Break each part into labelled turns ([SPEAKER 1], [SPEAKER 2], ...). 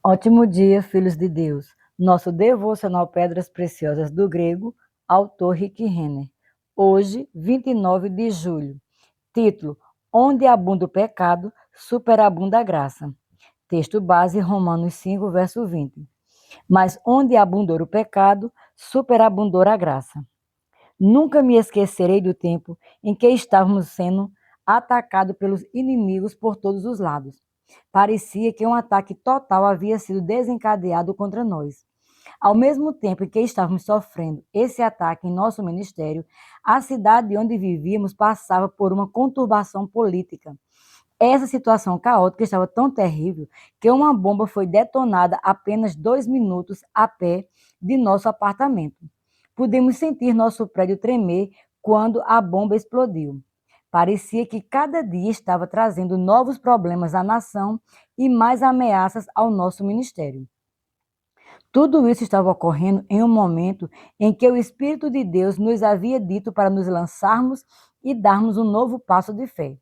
[SPEAKER 1] Ótimo dia, filhos de Deus. Nosso devocional Pedras Preciosas do grego, autor Rick Renner. Hoje, 29 de julho. Título: Onde abunda o pecado, superabunda a graça. Texto base, Romanos 5, verso 20. Mas onde abundou o pecado, superabundou a graça. Nunca me esquecerei do tempo em que estávamos sendo atacados pelos inimigos por todos os lados. Parecia que um ataque total havia sido desencadeado contra nós. Ao mesmo tempo em que estávamos sofrendo esse ataque em nosso ministério, a cidade onde vivíamos passava por uma conturbação política. Essa situação caótica estava tão terrível que uma bomba foi detonada apenas 2 minutos a pé de nosso apartamento. Pudemos sentir nosso prédio tremer quando a bomba explodiu. Parecia que cada dia estava trazendo novos problemas à nação e mais ameaças ao nosso ministério. Tudo isso estava ocorrendo em um momento em que o Espírito de Deus nos havia dito para nos lançarmos e darmos um novo passo de fé.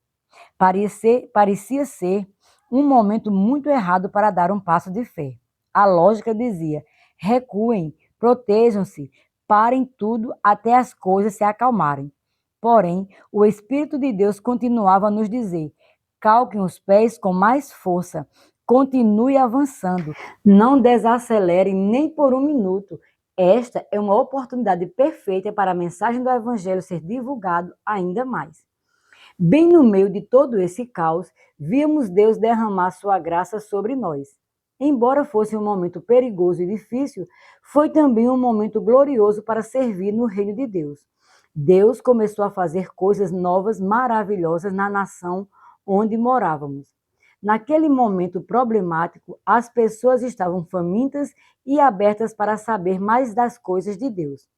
[SPEAKER 1] Parecia ser um momento muito errado para dar um passo de fé. A lógica dizia: recuem, protejam-se, parem tudo até as coisas se acalmarem. Porém, o Espírito de Deus continuava a nos dizer: calquem os pés com mais força, continue avançando, não desacelerem nem por um minuto. Esta é uma oportunidade perfeita para a mensagem do Evangelho ser divulgado ainda mais. Bem no meio de todo esse caos, víamos Deus derramar sua graça sobre nós. Embora fosse um momento perigoso e difícil, foi também um momento glorioso para servir no reino de Deus. Deus começou a fazer coisas novas, maravilhosas na nação onde morávamos. Naquele momento problemático, as pessoas estavam famintas e abertas para saber mais das coisas de Deus.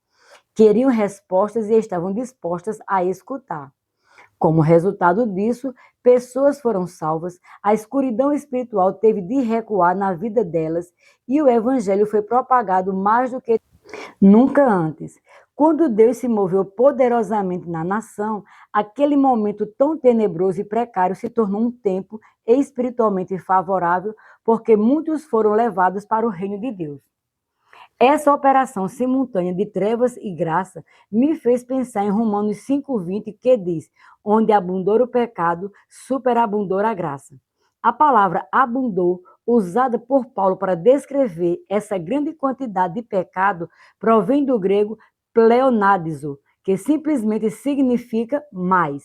[SPEAKER 1] Queriam respostas e estavam dispostas a escutar. Como resultado disso, pessoas foram salvas, a escuridão espiritual teve de recuar na vida delas e o evangelho foi propagado mais do que nunca antes. Quando Deus se moveu poderosamente na nação, aquele momento tão tenebroso e precário se tornou um tempo espiritualmente favorável, porque muitos foram levados para o reino de Deus. Essa operação simultânea de trevas e graça me fez pensar em Romanos 5,20, que diz: onde abundou o pecado, superabundou a graça. A palavra abundou, usada por Paulo para descrever essa grande quantidade de pecado, provém do grego pleonadizo, que simplesmente significa mais.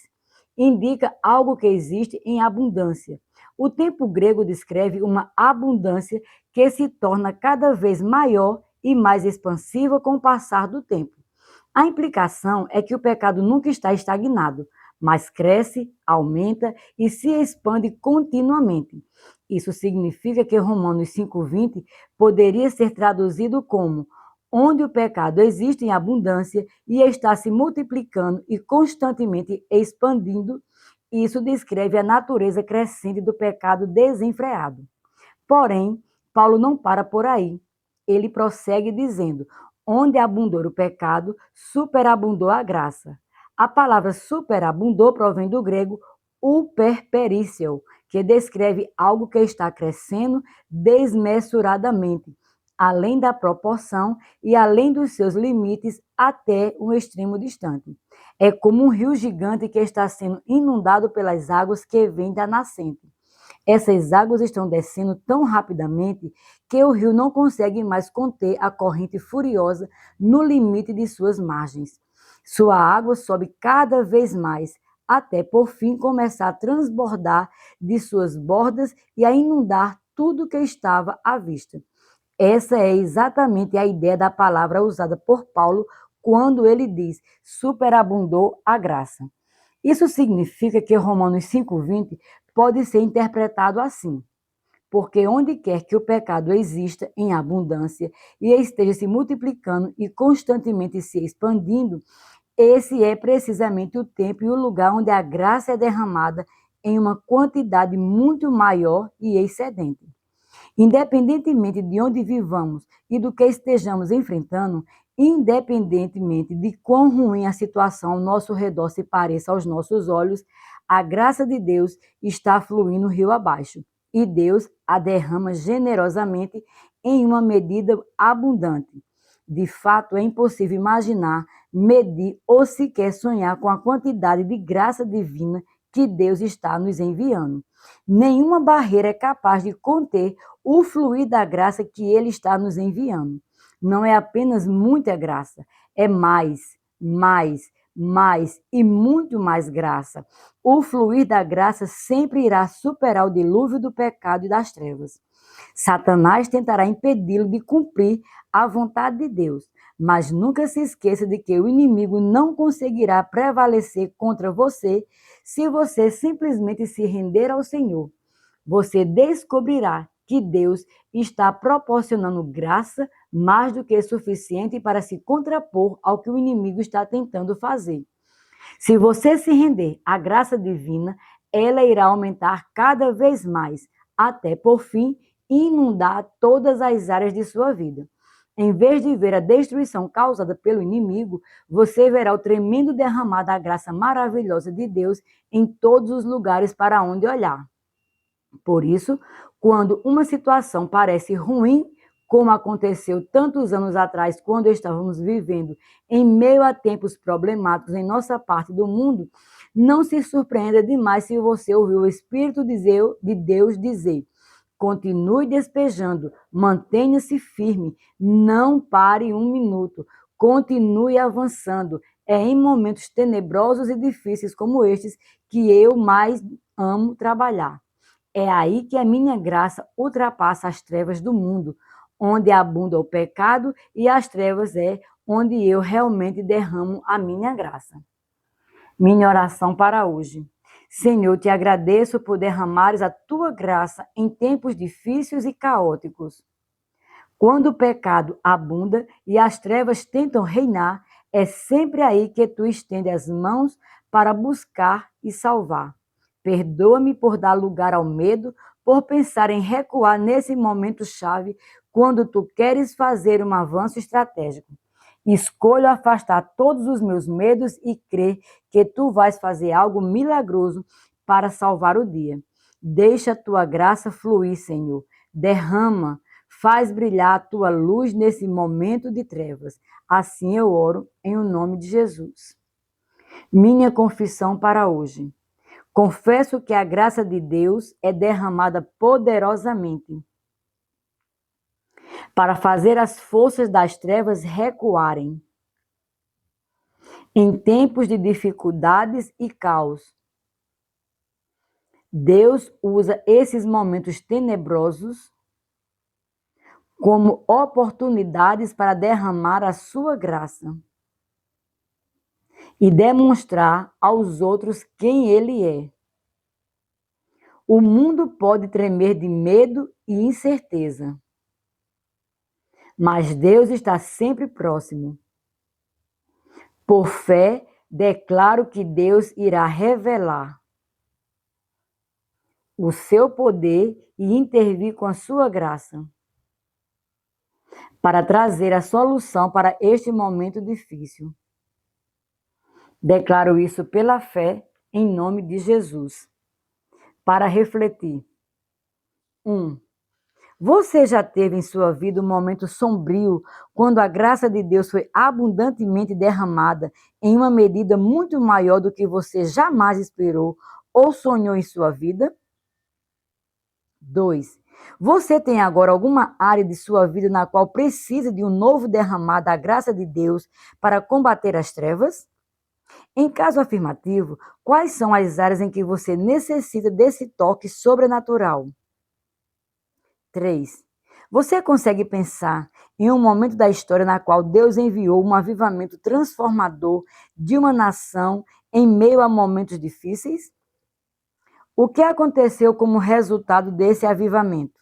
[SPEAKER 1] Indica algo que existe em abundância. O tempo grego descreve uma abundância que se torna cada vez maior e mais expansiva com o passar do tempo. A implicação é que o pecado nunca está estagnado, mas cresce, aumenta e se expande continuamente. Isso significa que Romanos 5,20 poderia ser traduzido como: onde o pecado existe em abundância e está se multiplicando e constantemente expandindo, isso descreve a natureza crescente do pecado desenfreado. Porém, Paulo não para por aí. Ele prossegue dizendo: onde abundou o pecado, superabundou a graça. A palavra superabundou provém do grego uperperício, que descreve algo que está crescendo desmesuradamente, além da proporção e além dos seus limites até um extremo distante. É como um rio gigante que está sendo inundado pelas águas que vêm da nascente. Essas águas estão descendo tão rapidamente que o rio não consegue mais conter a corrente furiosa no limite de suas margens. Sua água sobe cada vez mais, até por fim começar a transbordar de suas bordas e a inundar tudo que estava à vista. Essa é exatamente a ideia da palavra usada por Paulo quando ele diz: superabundou a graça. Isso significa que Romanos 5,20 pode ser interpretado assim: porque onde quer que o pecado exista em abundância e esteja se multiplicando e constantemente se expandindo, esse é precisamente o tempo e o lugar onde a graça é derramada em uma quantidade muito maior e excedente. Independentemente de onde vivamos e do que estejamos enfrentando, independentemente de quão ruim a situação ao nosso redor se pareça aos nossos olhos, a graça de Deus está fluindo rio abaixo. e Deus a derrama generosamente em uma medida abundante. De fato, é impossível imaginar, medir ou sequer sonhar com a quantidade de graça divina que Deus está nos enviando. Nenhuma barreira é capaz de conter o fluir da graça que Ele está nos enviando. Não é apenas muita graça, é mais e muito mais graça. O fluir da graça sempre irá superar o dilúvio do pecado e das trevas. Satanás tentará impedi-lo de cumprir a vontade de Deus, mas nunca se esqueça de que o inimigo não conseguirá prevalecer contra você se você simplesmente se render ao Senhor. Você descobrirá que Deus está proporcionando graça mais do que suficiente para se contrapor ao que o inimigo está tentando fazer. Se você se render à graça divina, ela irá aumentar cada vez mais, até por fim inundar todas as áreas de sua vida. Em vez de ver a destruição causada pelo inimigo, você verá o tremendo derramar da graça maravilhosa de Deus em todos os lugares para onde olhar. Por isso, quando uma situação parece ruim, como aconteceu tantos anos atrás, quando estávamos vivendo em meio a tempos problemáticos em nossa parte do mundo, não se surpreenda demais se você ouvir o Espírito de Deus dizer: continue despejando, mantenha-se firme, não pare um minuto, continue avançando. É em momentos tenebrosos e difíceis como estes que eu mais amo trabalhar. É aí que a minha graça ultrapassa as trevas do mundo, onde abunda o pecado, e as trevas é onde eu realmente derramo a minha graça. Minha oração para hoje. Senhor, te agradeço por derramares a tua graça em tempos difíceis e caóticos. Quando o pecado abunda e as trevas tentam reinar, é sempre aí que tu estende as mãos para buscar e salvar. Perdoa-me por dar lugar ao medo, por pensar em recuar nesse momento chave, quando tu queres fazer um avanço estratégico. Escolho afastar todos os meus medos e crer que tu vais fazer algo milagroso para salvar o dia. Deixa a tua graça fluir, Senhor. Derrama, faz brilhar a tua luz nesse momento de trevas. Assim eu oro em o nome de Jesus. Minha confissão para hoje. Confesso que a graça de Deus é derramada poderosamente para fazer as forças das trevas recuarem. Em tempos de dificuldades e caos, Deus usa esses momentos tenebrosos como oportunidades para derramar a sua graça e demonstrar aos outros quem Ele é. O mundo pode tremer de medo e incerteza, mas Deus está sempre próximo. Por fé, declaro que Deus irá revelar o seu poder e intervir com a sua graça para trazer a solução para este momento difícil. Declaro isso pela fé, em nome de Jesus. Para refletir. 1. Você já teve em sua vida um momento sombrio quando a graça de Deus foi abundantemente derramada em uma medida muito maior do que você jamais esperou ou sonhou em sua vida? 2. Você tem agora alguma área de sua vida na qual precisa de um novo derramar da graça de Deus para combater as trevas? Em caso afirmativo, quais são as áreas em que você necessita desse toque sobrenatural? 3. Você consegue pensar em um momento da história na qual Deus enviou um avivamento transformador de uma nação em meio a momentos difíceis? O que aconteceu como resultado desse avivamento?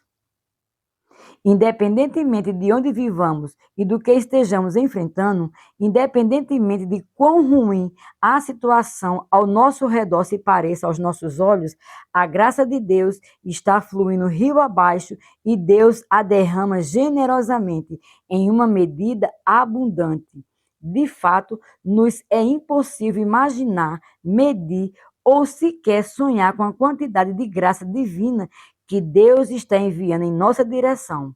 [SPEAKER 1] Independentemente de onde vivamos e do que estejamos enfrentando, independentemente de quão ruim a situação ao nosso redor se pareça aos nossos olhos, a graça de Deus está fluindo rio abaixo e Deus a derrama generosamente em uma medida abundante. De fato, nos é impossível imaginar, medir ou sequer sonhar com a quantidade de graça divina que Deus está enviando em nossa direção.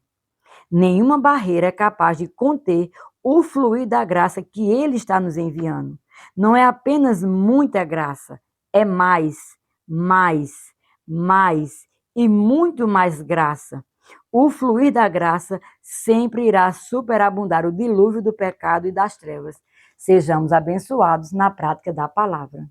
[SPEAKER 1] Nenhuma barreira é capaz de conter o fluir da graça que Ele está nos enviando. Não é apenas muita graça, é mais, mais, mais e muito mais graça. O fluir da graça sempre irá superabundar o dilúvio do pecado e das trevas. Sejamos abençoados na prática da palavra.